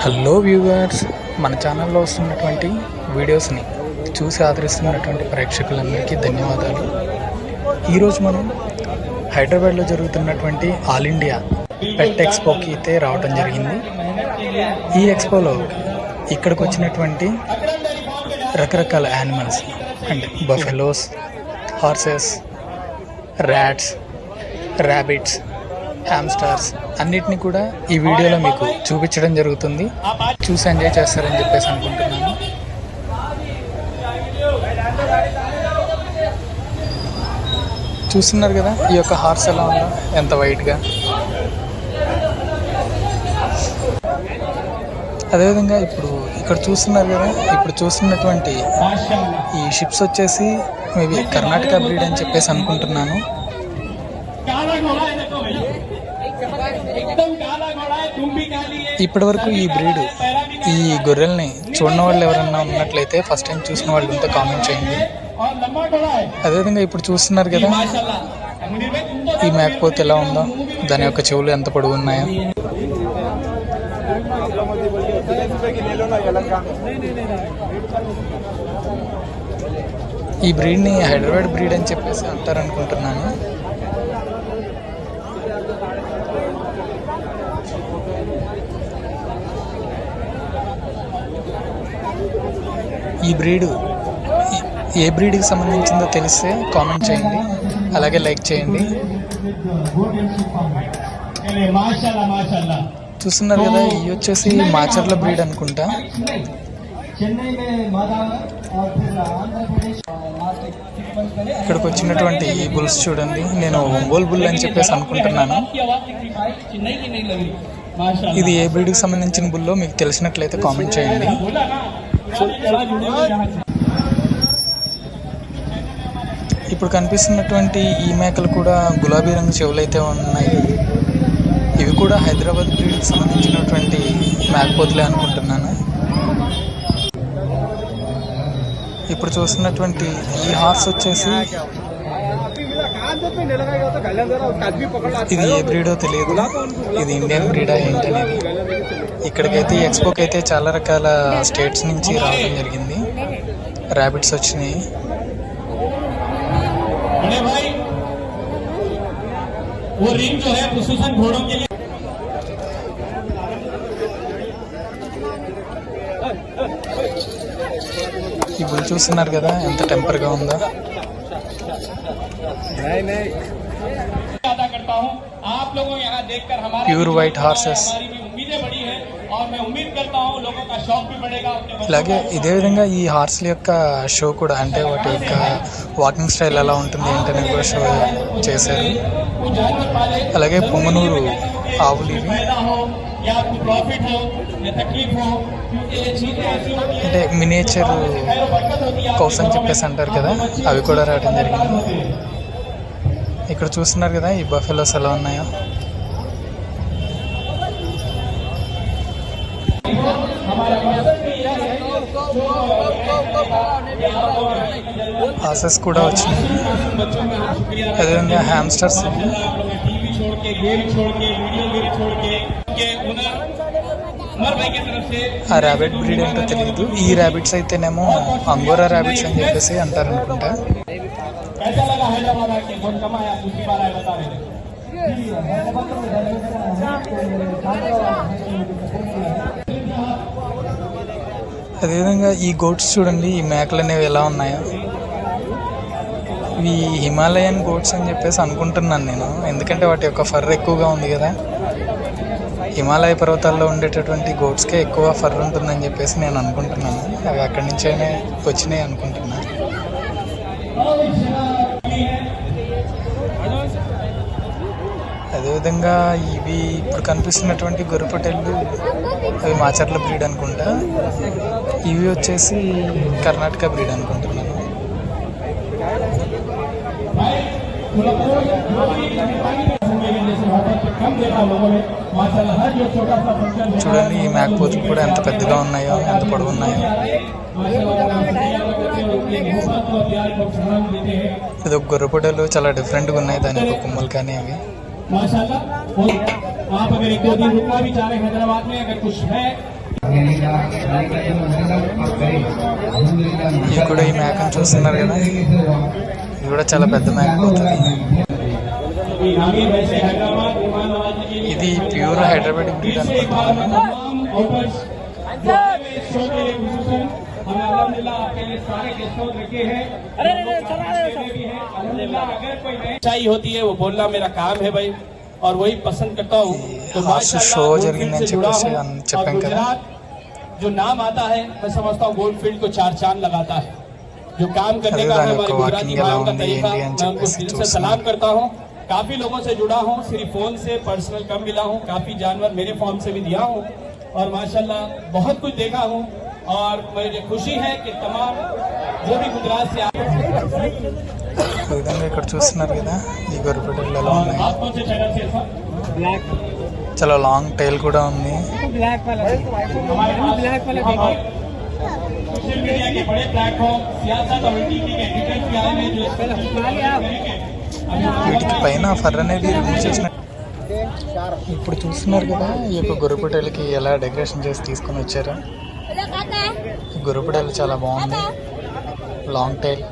Hello viewers, మన ఛానల్లో వస్తున్నటువంటి వీడియోస్ని చూసి ఆదరిస్తున్నటువంటి ప్రేక్షకులందరికీ ధన్యవాదాలు. ఈరోజు మనం హైదరాబాద్లో జరుగుతున్నటువంటి ఆల్ ఇండియా పెట్ ఎక్స్పోకి అయితే రావడం జరిగింది. ఈ ఎక్స్పోలో ఇక్కడికి వచ్చినటువంటి రకరకాల యానిమల్స్ అంటే buffaloes, horses, rats, rabbits, hamsters అన్నిటినీ కూడా ఈ వీడియోలో మీకు చూపించడం జరుగుతుంది. చూసి ఎంజాయ్ చేస్తారని చెప్పేసి అనుకుంటున్నాను. చూస్తున్నారు కదా ఈ యొక్క హార్స్ ఎలా ఉందో, ఎంత వైట్గా. అదేవిధంగా ఇప్పుడు ఇక్కడ చూస్తున్నారు కదా, ఇప్పుడు చూస్తున్నటువంటి ఈ షిప్స్ వచ్చేసి మేబీ కర్ణాటక బ్రీడ్ అని చెప్పేసి అనుకుంటున్నాను. ఇప్పటి వరకు ఈ బ్రీడ్, ఈ గొర్రెల్ని చూడని వాళ్ళు ఎవరన్నా ఉన్నట్లయితే, ఫస్ట్ టైం చూసిన వాళ్ళు ఉంటే కామెంట్ చేయండి. అదేవిధంగా ఇప్పుడు చూస్తున్నారు కదా ఈ మేకపోతే ఎలా ఉందో, దాని యొక్క చెవులు ఎంత పొడవు ఉన్నాయో. ఈ బ్రీడ్ని హైదరాబాద్ బ్రీడ్ అని చెప్పేసి అంటారనుకుంటున్నాను. ఈ బ్రీడ్ ఏ బ్రీడ్కి సంబంధించిందో తెలిస్తే కామెంట్ చేయండి, అలాగే లైక్ చేయండి. చూస్తున్నారు కదా, ఇవి వచ్చేసి మాచర్ల బ్రీడ్ అనుకుంటా. ఇక్కడికి వచ్చినటువంటి ఈ బుల్స్ చూడండి, నేను ఒంగోలు బుల్ అని చెప్పేసి అనుకుంటున్నాను. ఇది ఏ బ్రీడ్కి సంబంధించిన బుల్లో మీకు తెలిసినట్లయితే కామెంట్ చేయండి. ఇప్పుడు కనిపిస్తున్నటువంటి ఈ మేకలు కూడా గులాబీ రంగు చెవులు అయితే ఉన్నాయి. ఇవి కూడా హైదరాబాద్ బ్రీడ్కి సంబంధించినటువంటి మేకపోతులే అనుకుంటున్నాను. ఇప్పుడు చూస్తున్నటువంటి ఈ హార్స్ వచ్చేసి ఇది ఏ బ్రీడో తెలియదు, ఇది ఇండియన్ బ్రీడా ఏంటనేది. ఇక్కడికైతే ఈ ఎక్స్పోకి అయితే చాలా రకాల స్టేట్స్ నుంచి రావడం జరిగింది. ర్యాబిట్స్ వచ్చినాయి. ఇప్పుడు చూస్తున్నారు కదా ఎంత టెంపర్గా ఉందో. Pure white horses. ఇలాగే ఇదే విధంగా ఈ హార్స్ల యొక్క షో కూడా, అంటే వాటి యొక్క వాకింగ్ స్టైల్ ఎలా ఉంటుంది ఏంటనేది కూడా షో చేశారు. అలాగే పొంగనూరు ఆవులు ఇవి, అంటే మినియేచర్ కౌస్ అని చెప్పేసి అంటారు కదా, అవి కూడా రావడం జరిగింది. ఇక్కడ చూస్తున్నారు కదా ఈ బఫెలోస్ ఎలా ఉన్నాయో. హార్సెస్ కూడా వచ్చినాయి. అదేవిధంగా హ్యామ్స్టర్స్. ఆ ర్యాబిట్ బ్రీడ్ ఏంటో తెలియదు. ఈ ర్యాబిట్స్ అయితేనేమో అంగోరా ర్యాబిట్స్ అని చెప్పేసి అంటారనుకుంటా. అదేవిధంగా ఈ గోట్స్ చూడండి, ఈ మేకలు అనేవి ఎలా ఉన్నాయో. ఇవి హిమాలయన్ గోట్స్ అని చెప్పేసి అనుకుంటున్నాను నేను, ఎందుకంటే వాటి యొక్క ఫర్ ఎక్కువగా ఉంది కదా. హిమాలయ పర్వతాల్లో ఉండేటటువంటి గోట్స్కే ఎక్కువ ఫర్ ఉంటుందని చెప్పేసి నేను అనుకుంటున్నాను. అవి అక్కడి నుంచే వచ్చినాయి అనుకుంటున్నాను. అదేవిధంగా ఇవి ఇప్పుడు కనిపిస్తున్నటువంటి గొర్రెపొట్టేళ్ళు, అవి మాచర్ల బ్రీడ్ అనుకుంటా. ఇవి వచ్చేసి కర్ణాటక బ్రీడ్ అనుకుంటున్నాను. చూడండి ఈ మేకపోతులు కూడా ఎంత పెద్దగా ఉన్నాయో, ఎంత పొడవు ఉన్నాయో. ఇది ఒక గొర్రెపొట్టేలు, చాలా డిఫరెంట్గా ఉన్నాయి దాని యొక్క కొమ్మలు కానీ అవి. आप अगर एक दो दिन रुकना भी चाह रहे हैं हैदराबाद में, अगर कुछ है ఇది కూడా ఈ మేకను చూస్తున్నారు కదా, ఇది కూడా చాలా పెద్ద మేక అవుతుంది. इनामी वैसे हैदराबाद मेहमान नवाजी के लिए ఇది ప్యూర్ హైదరాబాద్ బ్రీడ్ అనుకుంటున్నాను. तमाम ऑफर्स जो हमें इस शो के लिए खुसूसन हमने अल्हम्दुलिल्लाह आपके लिए सारे गेस्ट हाउस रखे हैं। अरे भी है अल्हम्दुलिल्लाह। अगर कोई नई चाहिए होती है वो बोलना मेरा काम है भाई, और वही पसंद करता हूँ। तो హార్స్ షో జరిగిందని చెప్పేసి చెప్పాం కదా. जो नाम आता है मैं समझता हूँ गोल्डफील्ड को 4 चांद लगाता है। जो काम करने का है हमारे गुजराती भाइयों का तरीका, मैं उनको दिल से सलाम करता हूँ। काफी लोगों से जुड़ा हूँ, सिर्फ फोन से पर्सनल कम मिला हूँ, काफी जानवर मेरे फॉर्म से भी दिया हूँ और माशाल्लाह बहुत कुछ देखा हूँ। और मुझे खुशी है कि तमाम जो भी गुजरात से ఈ విధంగా ఇక్కడ చూస్తున్నారు కదా, ఈ గొర్రెపిట్టలు ఎలా ఉన్నాయి. आप कौन से चैनल से सर? చాలా లాంగ్ టైల్ కూడా ఉంది. सोशल मीडिया के बड़े प्लेटफॉर्म सियासत और टीवी के एडिटर्स भी आए हैं जो इस पर వీటికి పైన ఫర్ అనేది రిమూవ్ చేసిన. ఇప్పుడు చూస్తున్నారు కదా, ఈ యొక్క గొర్రెపిట్టలకి ఎలా డెకరేషన్ చేసి తీసుకొని వచ్చారు. ఈ గొర్రెపిట్టలు చాలా బాగుంది, లాంగ్ టైల్.